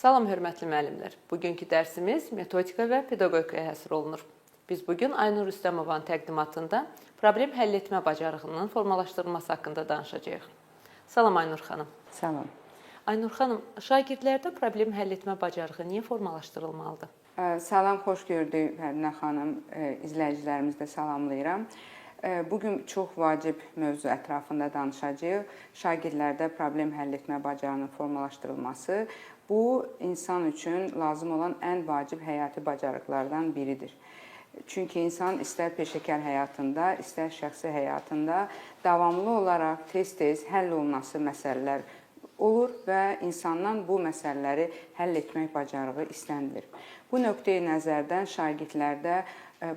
Salam, hörmətli müəllimlər. Bugünkü dərsimiz metodika və pedaqogikaya həsr olunur. Biz bugün Aynur Rüstəmovanın təqdimatında problem həll etmə bacarığının formalaşdırılması haqqında danışacağıq. Salam Aynur xanım. Salam. Aynur xanım, şagirdlərdə problem həll etmə bacarığı niyə formalaşdırılmalıdır? Salam, xoş gördük Fərinə xanım. İzləyicilərimizi də salamlayıram. Bugün çox vacib mövzu ətrafında danışacağıq. Şagirdlərdə problem həll etmə bacarığının formalaşdırılması bu insan üçün lazım olan ən vacib həyati bacarıqlardan biridir. Çünki insan istər peşəkar həyatında, istər şəxsi həyatında davamlı olaraq tez-tez həll olunması məsələlər olur və insandan bu məsələləri həll etmək bacarığı istənilir. Bu nöqteyi nəzərdən şagirdlərdə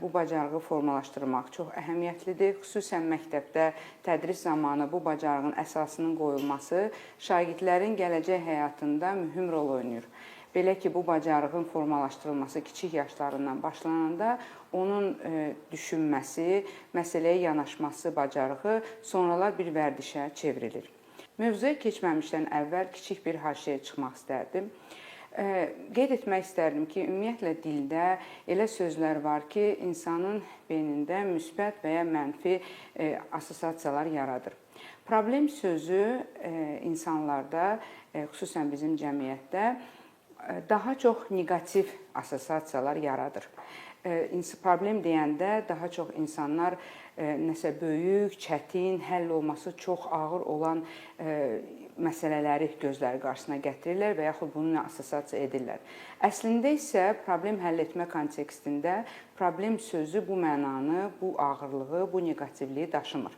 bu bacarığı formalaşdırmaq çox əhəmiyyətlidir. Xüsusən məktəbdə tədris zamanı bu bacarığın əsasının qoyulması şagirdlərin gələcək həyatında mühüm rol oynayır. Belə ki, bu bacarığın formalaşdırılması kiçik yaşlarından başlananda onun düşünməsi, məsələyə yanaşması bacarığı sonralar bir vərdişə çevrilir. Mövzuya keçməmişdən əvvəl kiçik bir haşiyə çıxmaq istərdim. Qeyd etmək istərdim ki, ümumiyyətlə dildə elə sözlər var ki, insanın beynində müsbət və ya mənfi assosiasiyalar yaradır. Problem sözü insanlarda, xüsusən bizim cəmiyyətdə daha çox neqativ assosiasiyalar yaradır. Problem deyəndə daha çox insanlar nəsə böyük, çətin, həll olması çox ağır olan məsələləri gözləri qarşısına gətirirlər və yaxud bununla assosiasiya edirlər. Əslində isə problem həll etmə kontekstində problem sözü bu mənanı, bu ağırlığı, bu neqativliyi daşımır.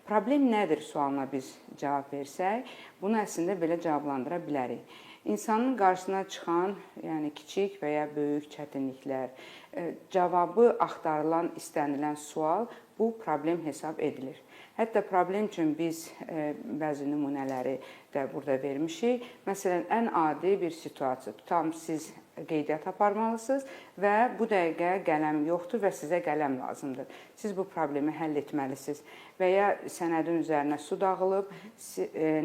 Problem nədir sualına biz cavab versək, bunu əslində belə cavablandıra bilərik. İnsanın qarşısına çıxan, yəni kiçik və ya böyük çətinliklər, cavabı axtarılan, istənilən sual bu problem hesab edilir. Hətta problem üçün biz bəzi nümunələri də burada vermişik. Məsələn, ən adi bir situasiya. Tutam, siz qeydiyyat aparmalısınız və bu dəqiqə qələm yoxdur və sizə qələm lazımdır. Siz bu problemi həll etməlisiniz və ya sənədin üzərinə su dağılıb,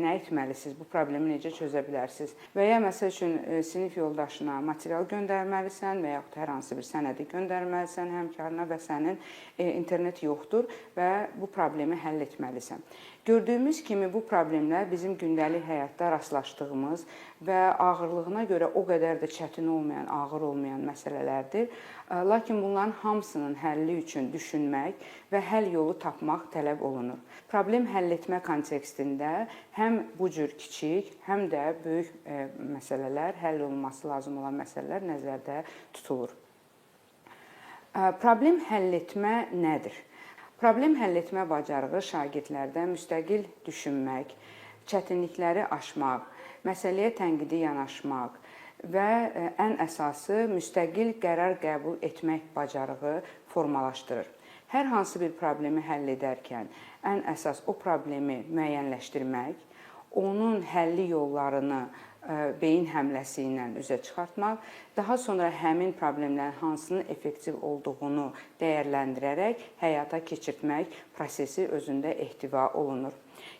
nə etməlisiniz, bu problemi necə çözə bilərsiniz? Və ya məsəl üçün sinif yoldaşına material göndərməlisən və yaxud hər hansı bir sənədi göndərməlisən həmkarına və sənin internet yoxdur və bu problemi həll etməlisən. Gördüyümüz kimi bu problemlər bizim gündəlik həyatda rastlaşdığımız və ağırlığına görə o qədər də çətin olmayan, ağır olmayan məsələlərdir. Lakin bunların hamısının həlli üçün düşünmək və həll yolu tapmaq tələb olunur. Problem həll etmə kontekstində həm bu cür kiçik, həm də böyük məsələlər, həll olunması lazım olan məsələlər nəzərdə tutulur. Problem həll etmə nədir? Problem həll etmə bacarığı şagirdlərdə müstəqil düşünmək, çətinlikləri aşmaq, məsələyə tənqidi yanaşmaq və ən əsası müstəqil qərar qəbul etmək bacarığı formalaşdırır. Hər hansı bir problemi həll edərkən ən əsas o problemi müəyyənləşdirmək, onun həlli yollarını beyin həmləsi ilə üzə çıxartmaq, daha sonra həmin problemlərin hansının effektiv olduğunu dəyərləndirərək həyata keçirtmək prosesi özündə ehtiva olunur.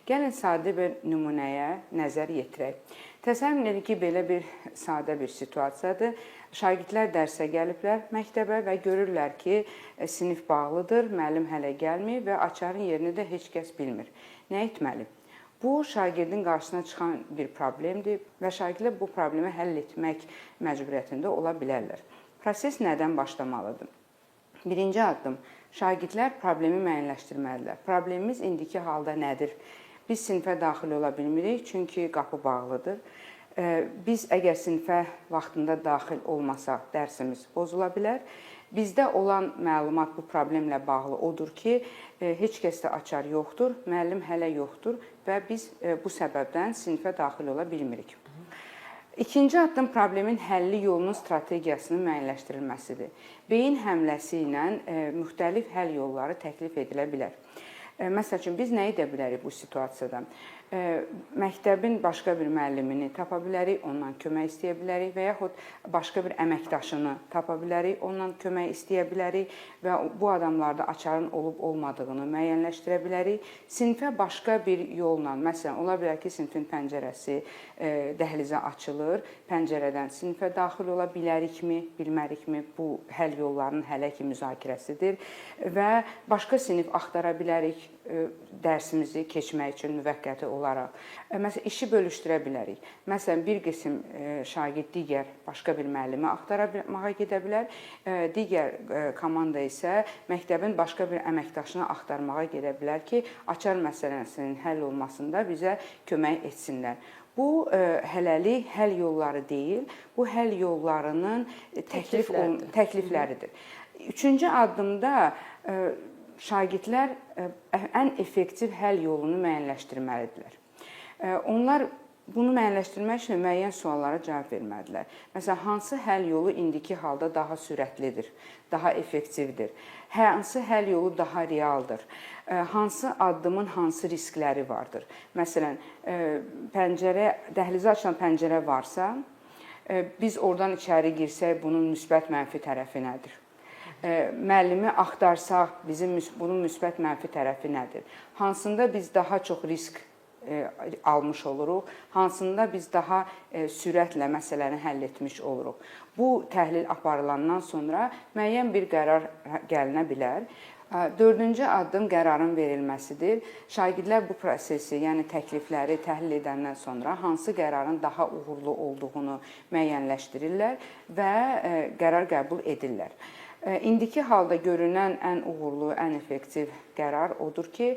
Gəlin sadə bir nümunəyə nəzər yetirək. Təsəvvür edin ki, belə bir sadə bir situasiyadır. Şagirdlər dərsə gəliblər məktəbə və görürlər ki, sinif bağlıdır, müəllim hələ gəlməyib və açarın yerini də heç kəs bilmir. Nə etməli? Bu, şagirdin qarşısına çıxan bir problemdir və şagirdlər bu problemi həll etmək məcburiyyətində ola bilərlər. Proses nədən başlamalıdır? Birinci addım, şagirdlər problemi müəyyənləşdirməlidirlər. Problemimiz indiki halda nədir? Biz sinifə daxil ola bilmirik, çünki qapı bağlıdır. Biz əgər sinifə vaxtında daxil olmasaq, dərsimiz pozula bilər. Bizdə olan məlumat bu problemlə bağlı odur ki, heç kəsdə açar yoxdur, müəllim hələ yoxdur və biz bu səbəbdən sinifə daxil ola bilmirik. İkinci addım problemin həlli yolunun strategiyasının müəyyənləşdirilməsidir. Beyin həmləsi ilə müxtəlif həll yolları təklif edilə bilər. Məsəl üçün biz nə edə bilərik bu situasiyada? Məktəbin başqa bir müəllimini tapa bilərik, ondan kömək istəyə bilərik və yaxud başqa bir əməkdaşını tapa bilərik, ondan kömək istəyə bilərik və bu adamlarda açarın olub-olmadığını müəyyənləşdirə bilərik. Sinifə başqa bir yolla, məsələn, ola bilər ki, sinifin pəncərəsi dəhlizə açılır, pəncərədən sinifə daxil ola bilərikmi, bilmərikmi? Bu həll yollarının hələ ki müzakirəsidir və başqa sinif axtara bilərik dərsimizi keçmək üçün müvəqqəti olaraq. Məsələn, işi bölüşdürə bilərik. Məsələn, bir qism şagird digər başqa bir müəllimi axtarmağa gedə bilər, digər komanda isə məktəbin başqa bir əməkdaşını axtarmağa gedə bilər ki, açar məsələsinin həll olmasında bizə kömək etsinlər. Bu hələlik həll yolları deyil, bu həll yollarının təklifləridir. Üçüncü addımda şagirdlər ən effektiv həll yolunu müəyyənləşdirməlidirlər. Onlar bunu müəyyənləşdirmək üçün müəyyən suallara cavab verməlidirlər. Məsələn, hansı həll yolu indiki halda daha sürətlidir, daha effektivdir? Hansı həll yolu daha realdır? Hansı addımın hansı riskləri vardır? Məsələn, dəhlizə açılan pəncərə varsa, biz oradan içəri girsək, bunun müsbət mənfi tərəfi nədir? Müəllimi axtarsaq, bunun müsbət mənfi tərəfi nədir? Hansında biz daha çox risk almış oluruq, hansında biz daha sürətlə məsələni həll etmiş oluruq. Bu təhlil aparılandan sonra müəyyən bir qərar gəlinə bilər. Dördüncü addım qərarın verilməsidir. Şagirdlər bu prosesi, yəni təklifləri təhlil edəndən sonra hansı qərarın daha uğurlu olduğunu müəyyənləşdirirlər və qərar qəbul edirlər. İndiki halda görünən ən uğurlu, ən effektiv qərar odur ki,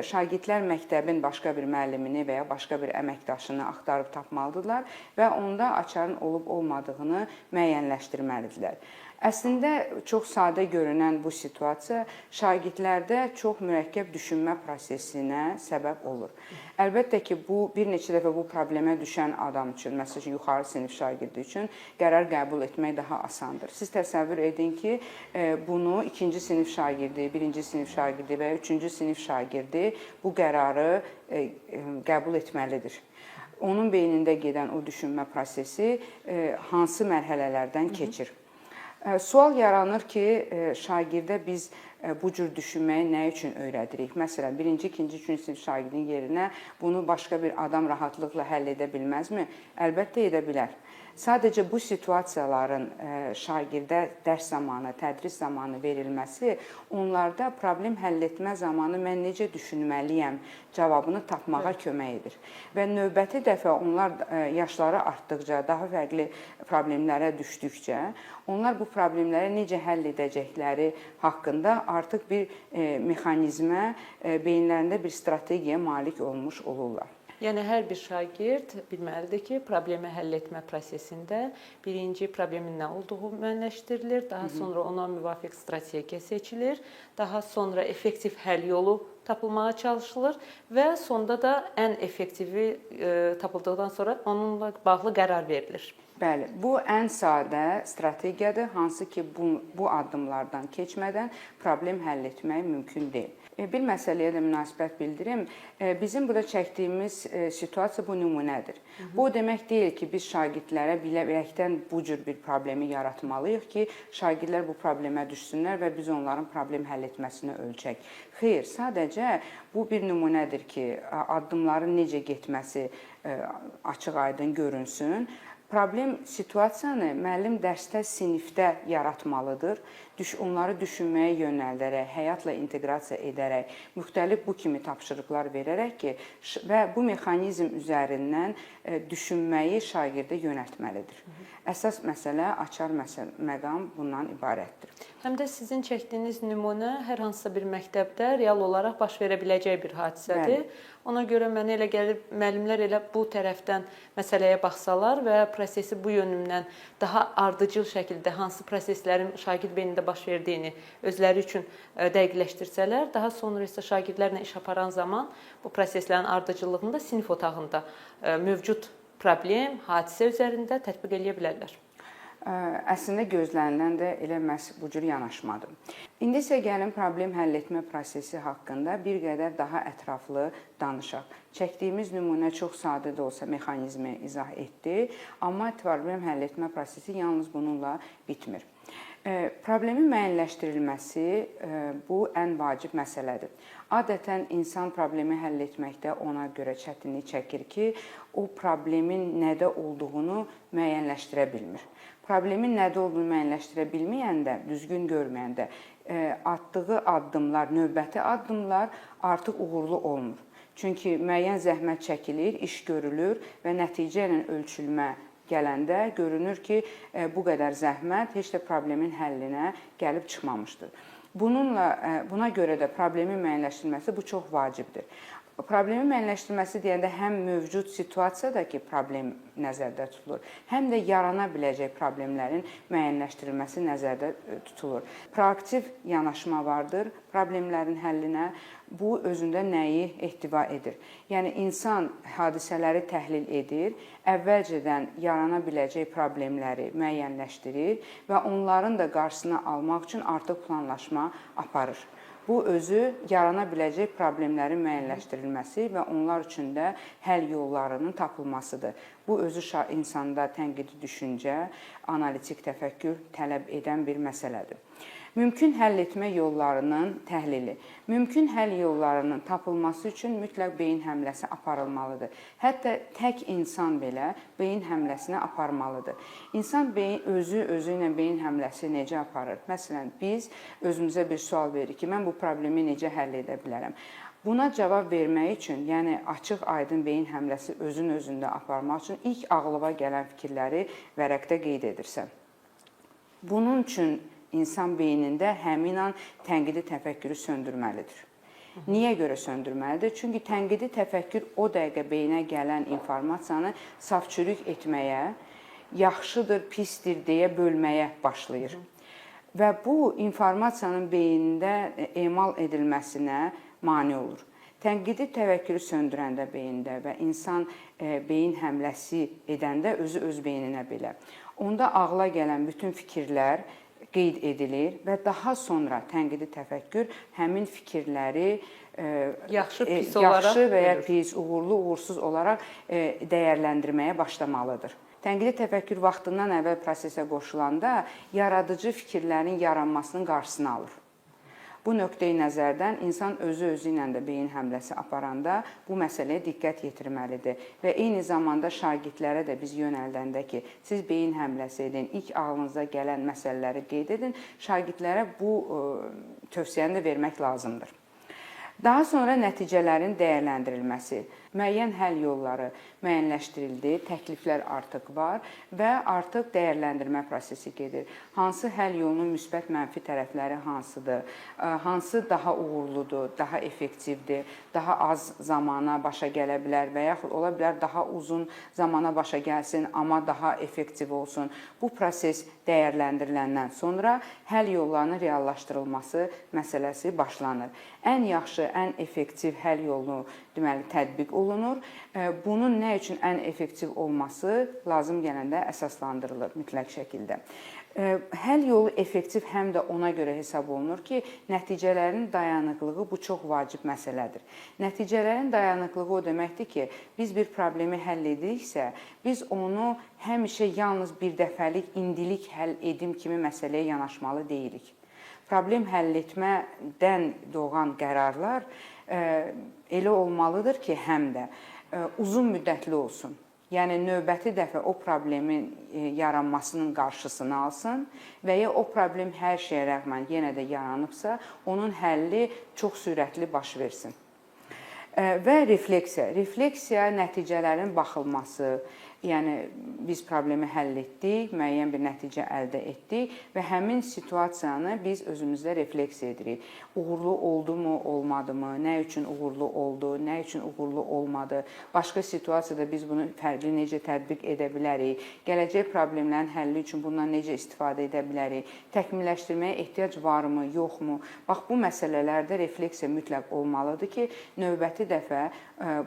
şagirdlər məktəbin başqa bir müəllimini və ya başqa bir əməkdaşını axtarıb tapmalıdırlar və onda açarın olub-olmadığını müəyyənləşdirməlidirlər. Əslində, çox sadə görünən bu situasiya şagirdlərdə çox mürəkkəb düşünmə prosesinə səbəb olur. Əlbəttə ki, bir neçə dəfə bu problemə düşən adam üçün, məsəl üçün, yuxarı sinif şagirdi üçün qərar qəbul etmək daha asandır. Siz təsəvvür edin ki, bunu ikinci sinif şagirdi, birinci sinif şagirdi və ya üçüncü sinif şagirdi bu qərarı qəbul etməlidir. Onun beynində gedən o düşünmə prosesi hansı mərhələlərdən keçir? Sual yaranır ki, şagirdə biz bu cür düşünməyi nə üçün öyrədirik? Məsələn, birinci, ikinci, üçüncü sinif şagirdin yerinə bunu başqa bir adam rahatlıqla həll edə bilməzmi? Əlbəttə edə bilər. Sadəcə bu situasiyaların şagirdə dərs zamanı, tədris zamanı verilməsi onlarda problem həll etmə zamanı mən necə düşünməliyəm cavabını tapmağa kömək edir. Və növbəti dəfə onlar yaşları artdıqca, daha fərqli problemlərə düşdükcə, onlar bu problemləri necə həll edəcəkləri haqqında artıq bir mexanizmə, beyinlərində bir strategiyaya malik olmuş olurlar. Yəni, hər bir şagird bilməlidir ki, problemi həll etmə prosesində birinci problemin nə olduğu müəyyənləşdirilir, daha sonra ona müvafiq strategiya seçilir, daha sonra effektiv həll yolu tapılmağa çalışılır və sonda da ən effektivi tapıldıqdan sonra onunla bağlı qərar verilir. Bəli, bu ən sadə strategiyadır, hansı ki, bu addımlardan keçmədən problem həll etmək mümkün deyil. Bir məsələyə də münasibət bildirim. Bizim burada çəkdiyimiz situasiya bu nümunədir. Bu demək deyil ki, biz şagirdlərə biləkdən bu cür bir problemi yaratmalıyıq ki, şagirdlər bu problemə düşsünlər və biz onların problem həll etməsini ölçək. Xeyr, sadəcə bu bir nümunədir ki, addımların necə getməsi açıq-aydın görünsün. Problem situasiyanı müəllim dərsdə, sinifdə yaratmalıdır. Onları düşünməyə yönəldirərək, həyatla inteqrasiya edərək, müxtəlif bu kimi tapşırıqlar verərək ki, və bu mexanizm üzərindən düşünməyi şagirdə yönəltməlidir. Əsas məsələ, açar məqam bundan ibarətdir. Həm də sizin çəkdiyiniz nümunə hər hansısa bir məktəbdə real olaraq baş verə biləcək bir hadisədir. Ona görə mənə elə gəlir, müəllimlər elə bu tərəfdən məsələyə baxsalar və prosesi bu yönündən daha ardıcıl şəkildə hansı proseslərin şagird beynində baş verdiyini özləri üçün dəqiqləşdirsələr, daha sonra isə şagirdlərlə iş aparan zaman bu proseslərin ardıcıllığında sinif otağında mövcud problem, hadisə üzərində tətbiq edə bilərlər. Əslində gözlənilən də elə məhz bu cür yanaşmadır. İndi isə gəlin problem həll etmə prosesi haqqında bir qədər daha ətraflı danışaq. Çəkdiyimiz nümunə çox sadə də olsa mexanizmi izah etdi, amma problem həll etmə prosesi yalnız bununla bitmir. Problemin müəyyənləşdirilməsi bu ən vacib məsələdir. Adətən insan problemi həll etməkdə ona görə çətinlik çəkir ki, o problemin nədə olduğunu müəyyənləşdirə bilmir. Problemin nədə olduğunu müəyyənləşdirə bilməyəndə, düzgün görməyəndə atdığı addımlar, növbəti addımlar artıq uğurlu olmur. Çünki müəyyən zəhmət çəkilir, iş görülür və nəticə ilə ölçülmə gələndə görünür ki, bu qədər zəhmət heç də problemin həllinə gəlib çıxmamışdır. Buna görə də problemin müəyyənləşdirilməsi bu çox vacibdir. Problemin müəyyənləşdirilməsi deyəndə həm mövcud situasiyadakı problem nəzərdə tutulur, həm də yarana biləcək problemlərin müəyyənləşdirilməsi nəzərdə tutulur. Proaktiv yanaşma vardır problemlərin həllinə. Bu özündə nəyi ehtiva edir? Yəni insan hadisələri təhlil edir, əvvəlcədən yarana biləcək problemləri müəyyənləşdirir və onların da qarşısını almaq üçün artıq planlaşma aparır. Bu özü yarana biləcək problemlərin müəyyənləşdirilməsi və onlar üçün də həll yollarının tapılmasıdır. Bu özü insanda tənqidi düşüncə, analitik təfəkkür tələb edən bir məsələdir. Mümkün həll etmə yollarının təhlili. Mümkün həll yollarının tapılması üçün mütləq beyin həmləsi aparılmalıdır. Hətta tək insan belə beyin həmləsini aparmalıdır. İnsan özü ilə beyin həmləsi necə aparır? Məsələn, biz özümüzə bir sual veririk ki, mən bu problemi necə həll edə bilərəm? Buna cavab vermək üçün, yəni açıq, aydın beyin həmləsi özün özündə aparmaq üçün ilk ağlıma gələn fikirləri vərəqdə qeyd edirsən. Bunun üçün insan beynində həmin an tənqidi təfəkkürü söndürməlidir. Niyə görə söndürməlidir? Çünki tənqidi təfəkkür o dəqiqə beyinə gələn informasiyanı saf-çürük etməyə, yaxşıdır, pisdir deyə bölməyə başlayır. Və bu informasiyanın beyində emal edilməsinə mane olur. Tənqidi təfəkkürü söndürəndə beyində və insan beyin həmləsi edəndə özü öz beyninə belə, onda ağla gələn bütün fikirlər qeyd edilir və daha sonra tənqidi təfəkkür həmin fikirləri yaxşı və ya pis, uğurlu, uğursuz olaraq dəyərləndirməyə başlamalıdır. Tənqidi təfəkkür vaxtından əvvəl prosesə qoşulanda yaradıcı fikirlərin yaranmasının qarşısını alır. Bu nöqteyi nəzərdən insan özü ilə də beyin həmləsi aparanda bu məsələyə diqqət yetirməlidir və eyni zamanda şagirdlərə də biz yönəldəndə ki, siz beyin həmləsi edin, ilk ağlınıza gələn məsələləri qeyd edin, şagirdlərə bu tövsiyəni də vermək lazımdır. Daha sonra nəticələrin dəyərləndirilməsi. Müəyyən həll yolları müəyyənləşdirildi, təkliflər artıq var və artıq dəyərləndirmə prosesi gedir. Hansı həll yolunun müsbət mənfi tərəfləri hansıdır? Hansı daha uğurludur, daha effektivdir, daha az zamana başa gələ bilər və yaxud ola bilər daha uzun zamana başa gəlsin, amma daha effektiv olsun. Bu proses dəyərləndiriləndən sonra həll yollarının reallaşdırılması məsələsi başlanır. Ən yaxşı, ən effektiv həll yolunu deməli tətbiq olunur. Bunun nə üçün ən effektiv olması lazım gələndə əsaslandırılır mütləq şəkildə. Həll yolu effektiv həm də ona görə hesab olunur ki, nəticələrin dayanıqlığı bu çox vacib məsələdir. Nəticələrin dayanıqlığı o deməkdir ki, biz bir problemi həll ediriksə, biz onu həmişə yalnız bir dəfəlik, indilik həll edim kimi məsələyə yanaşmalı deyilik. Problem həll etmədən doğan qərarlar elə olmalıdır ki, həm də uzun müddətli olsun. Yəni növbəti dəfə o problemin yaranmasının qarşısını alsın və ya o problem hər şeyə rəğmən yenə də yaranıbsa, onun həlli çox sürətli baş versin. Və refleksiya. Refleksiya nəticələrin baxılması, yəni biz problemi həll etdik, müəyyən bir nəticə əldə etdik və həmin situasiyanı biz özümüzdə refleksiya edirik. Uğurlu oldumu, olmadımı, nə üçün uğurlu oldu, nə üçün uğurlu olmadı, başqa situasiyada biz bunu fərqli necə tətbiq edə bilərik, gələcək problemlərin həlli üçün bundan necə istifadə edə bilərik, təkmilləşdirməyə ehtiyac varmı, yoxmu? Bax, bu məsələlərdə refleksiya mütləq olmalıdır ki, növbəti dəfə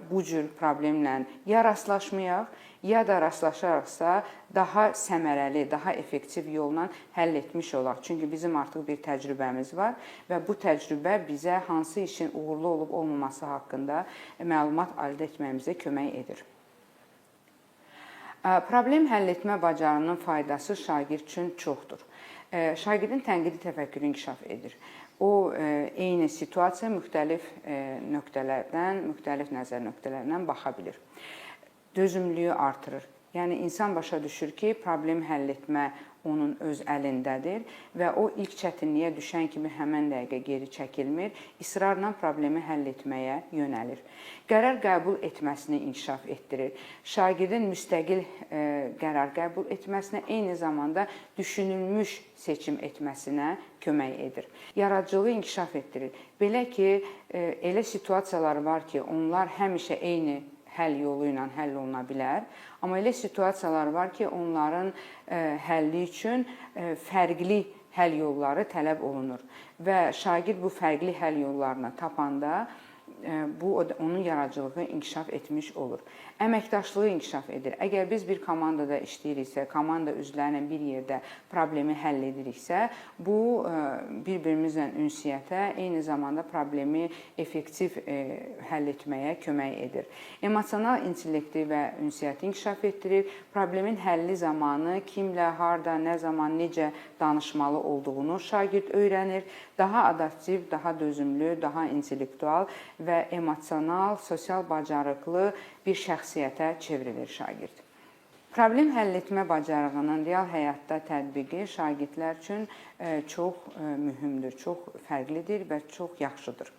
bu cür problemlə ya rastlaşmayaq, ya da rastlaşaraqsa daha səmərəli, daha effektiv yolla həll etmiş olaq. Çünki bizim artıq bir təcrübəmiz var və bu təcrübə bizə hansı işin uğurlu olub olmaması haqqında məlumat əldə etməyimizə kömək edir. Problem həll etmə bacarığının faydası şagird üçün çoxdur. Şagirdin tənqidi təfəkkürü inkişaf edir. O, eyni situasiya müxtəlif nöqtələrdən, müxtəlif nəzər nöqtələrindən baxa bilir. Dözümlülüyü artırır. Yəni, insan başa düşür ki, problem həll etmə onun öz əlindədir və o ilk çətinliyə düşən kimi həmən dəqiqə geri çəkilmir, israrla problemi həll etməyə yönəlir. Qərar qəbul etməsini inkişaf etdirir. Şagirdin müstəqil qərar qəbul etməsinə, eyni zamanda düşünülmüş seçim etməsinə kömək edir. Yaradıcılığı inkişaf etdirir. Belə ki, elə situasiyalar var ki, onlar həmişə eyni həll yolu ilə həll oluna bilər. Amma elə situasiyalar var ki, onların həlli üçün fərqli həll yolları tələb olunur. Və şagird bu fərqli həll yollarını tapanda bu onun yaradıcılığı inkişaf etmiş olur. Əməkdaşlığı inkişaf edir. Əgər biz bir komandada işləyiriksə, komanda üzvləri ilə bir yerdə problemi həll ediriksə, bu bir-birimizlə ünsiyyətə, eyni zamanda problemi effektiv həll etməyə kömək edir. Emosional intellekti və ünsiyyəti inkişaf etdirir. Problemin həlli zamanı kimlə, harda, nə zaman, necə danışmalı olduğunu şagird öyrənir. Daha adaptiv, daha dözümlü, daha intellektual və emosional, sosial bacarıqlı bir şəxsiyyətə çevrilir şagird. Problem həll etmə bacarığının real həyatda tətbiqi şagirdlər üçün çox mühümdür, çox fərqlidir və çox yaxşıdır.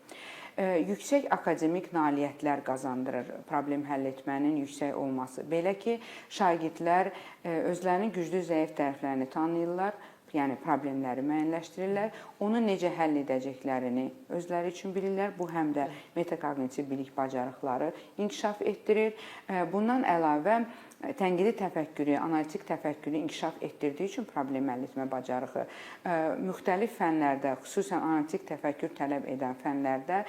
Yüksək akademik nailiyyətlər qazandırır problem həll etmənin yüksək olması. Belə ki, şagirdlər özlərinin güclü, zəif tərəflərini tanıyırlar, yəni problemləri müəyyənləşdirirlər, onu necə həll edəcəklərini özləri üçün bilirlər. Bu həm də metakognitiv bilik bacarıqları inkişaf etdirir. Bundan əlavə tənqidi təfəkkürü, analitik təfəkkürü inkişaf etdirdiyi üçün problem həll etmə bacarığı müxtəlif fənlərdə, xüsusən analitik təfəkkür tələb edən fənlərdə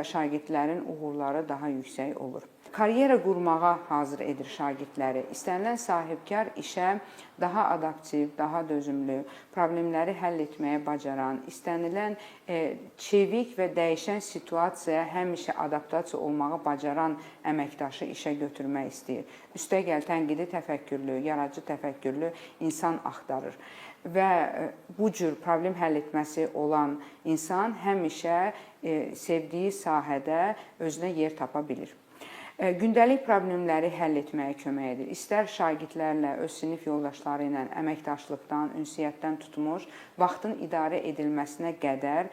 şagirdlərin uğurları daha yüksək olur. Karyera qurmağa hazır edir şagirdləri. İstənilən sahibkar işə daha adaptiv, daha dözümlü, problemləri həll etməyə bacaran, istənilən çevik və dəyişən situasiyaya həmişə adaptasiya olmağı bacaran əməkdaşı işə götürmək istəyir. Üstəgəl tənqidi təfəkkürlü, yaradıcı təfəkkürlü insan axtarır. Və bu cür problem həll etməsi olan insan həmişə sevdiyi sahədə özünə yer tapa bilir. Gündəlik problemləri həll etməyə kömək edir. İstər şagirdlərlə, öz sinif yoldaşları ilə əməkdaşlıqdan, ünsiyyətdən tutmuş, vaxtın idarə edilməsinə qədər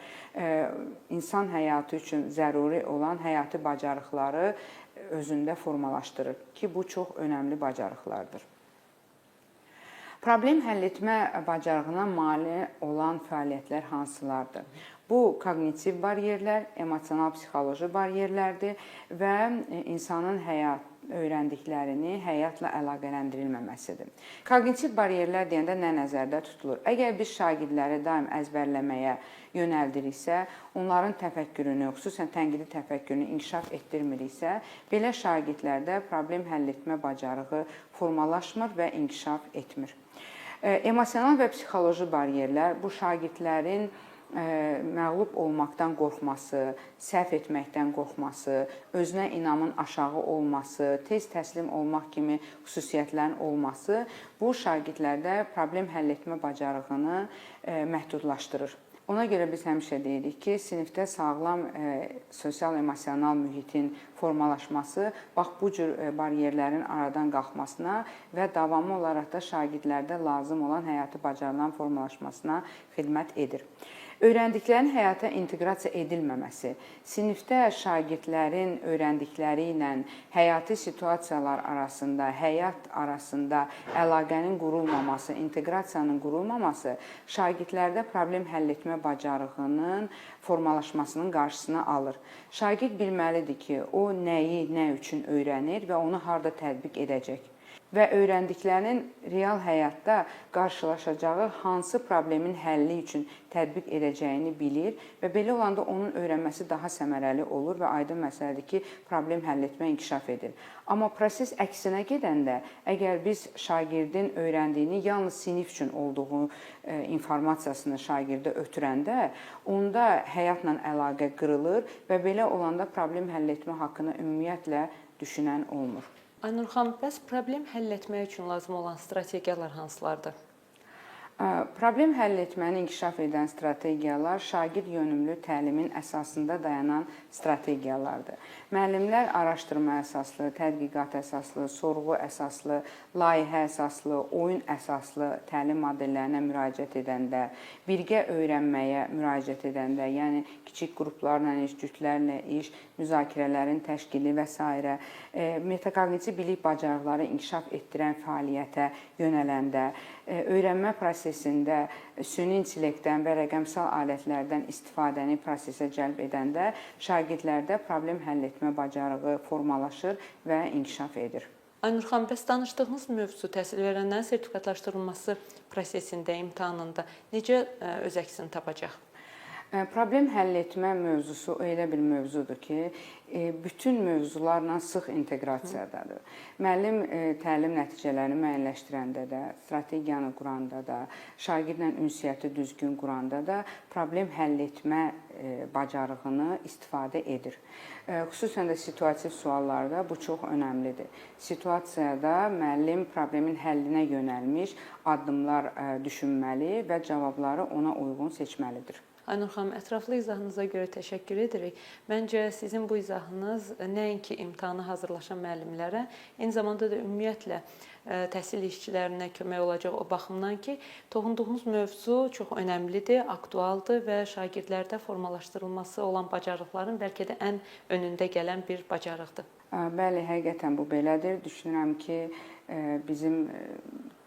insan həyatı üçün zəruri olan həyati bacarıqları özündə formalaşdırır ki, bu çox önəmli bacarıqlardır. Problem həll etmə bacarığına mane olan fəaliyyətlər hansılardır? Bu, kognitiv bariyerlər, emosional-psixoloji bariyerlərdir və insanın öyrəndiklərini həyatla əlaqələndirilməməsidir. Kognitiv bariyerlər deyəndə nə nəzərdə tutulur? Əgər biz şagirdləri daim əzbərləməyə yönəldiriksə, onların təfəkkürünü, xüsusən tənqidi təfəkkürünü inkişaf etdirmiriksə, belə şagirdlərdə problem həll etmə bacarığı formalaşmır və inkişaf etmir. Emosional və psixoloji bariyerlər bu şagirdlərin məğlub olmaqdan qorxması, səhv etməkdən qorxması, özünə inamın aşağı olması, tez təslim olmaq kimi xüsusiyyətlərin olması bu şagirdlərdə problem həll etmə bacarığını məhdudlaşdırır. Ona görə biz həmişə deyirik ki, sinifdə sağlam sosial-emosional mühitin formalaşması bax bu cür bariyerlərin aradan qalxmasına və davamlı olaraq da şagirdlərdə lazım olan həyati bacarıqların formalaşmasına xidmət edir. Öyrəndiklərinin həyata inteqrasiya edilməməsi, sinifdə şagirdlərin öyrəndikləri ilə həyati situasiyalar arasında, həyat arasında əlaqənin qurulmaması, inteqrasiyanın qurulmaması şagirdlərdə problem həll etmə bacarığının formalaşmasının qarşısını alır. Şagird bilməlidir ki, o nəyi, nə üçün öyrənir və onu harda tətbiq edəcək. və öyrəndiklərinin real həyatda qarşılaşacağı hansı problemin həlli üçün tətbiq edəcəyini bilir və belə olanda onun öyrənməsi daha səmərəli olur və aydın məsələdir ki, problem həll etmə inkişaf edir. Amma proses əksinə gedəndə, əgər biz şagirdin öyrəndiyini yalnız sinif üçün olduğu informasiyasını şagirdə ötürəndə, onda həyatla əlaqə qırılır və belə olanda problem həll etmə haqqında ümumiyyətlə düşünən olmur. Aynur xanım, bəs problem həll etmək üçün lazım olan strategiyalar hansılardır? Problem həll etməni inkişaf edən strategiyalar şagird yönümlü təlimin əsasında dayanan strategiyalardır. Müəllimlər araşdırma əsaslı, tədqiqat əsaslı, sorğu əsaslı, layihə əsaslı, oyun əsaslı təlim modellərinə müraciət edəndə, birgə öyrənməyə müraciət edəndə, yəni kiçik qruplarla iş, cütlərlə iş, müzakirələrin təşkili və s. Metaqognitiv bilik bacarıqları inkişaf etdirən fəaliyyətə yönələndə, öyrənmə prosesində süni intellektdən və rəqəmsal alətlərdən istifadəni prosesə cəlb edəndə şagirdlərdə problem həll etmə bacarığı formalaşır və inkişaf edir. Aynur xanım, bəs danışdığınız mövzu təhsil verənlərin sertifikatlaşdırılması prosesində, imtahanında necə öz əksini tapacaq? Problem həll etmə mövzusu elə bir mövzudur ki, bütün mövzularla sıx inteqrasiyadadır. Müəllim təlim nəticələrini müəyyənləşdirəndə də, strategiyanı quranda da, şagirdlə ünsiyyəti düzgün quranda da problem həll etmə bacarığını istifadə edir. Xüsusən də situativ suallarda bu çox önəmlidir. Situasiyada müəllim problemin həllinə yönəlmiş addımlar düşünməli və cavabları ona uyğun seçməlidir. Aynur xanım, ətraflı izahınıza görə təşəkkür edirik. Məncə sizin bu izahınız nəinki imtahana hazırlaşan müəllimlərə, eyni zamanda da ümumiyyətlə təhsil işçilərinə kömək olacaq o baxımdan ki, toxunduğunuz mövzu çox önəmlidir, aktualdır və şagirdlərdə formalaşdırılması olan bacarıqların bəlkə də ən önündə gələn bir bacarıqdır. Bəli, həqiqətən bu belədir. Düşünürəm ki, bizim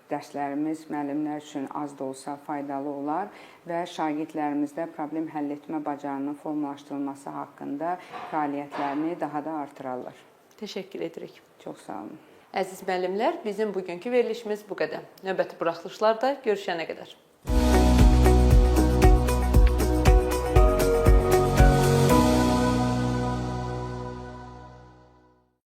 dərslərimiz müəllimlər üçün az da olsa faydalı olar və şagirdlərimizdə problem həll etmə bacarığının formalaşdırılması haqqında fəaliyyətlərini daha da artırarlar. Təşəkkür edirik. Çox sağ olun. Əziz müəllimlər, bizim bugünkü verilişimiz bu qədər. Növbəti buraxılışlarda görüşənə qədər.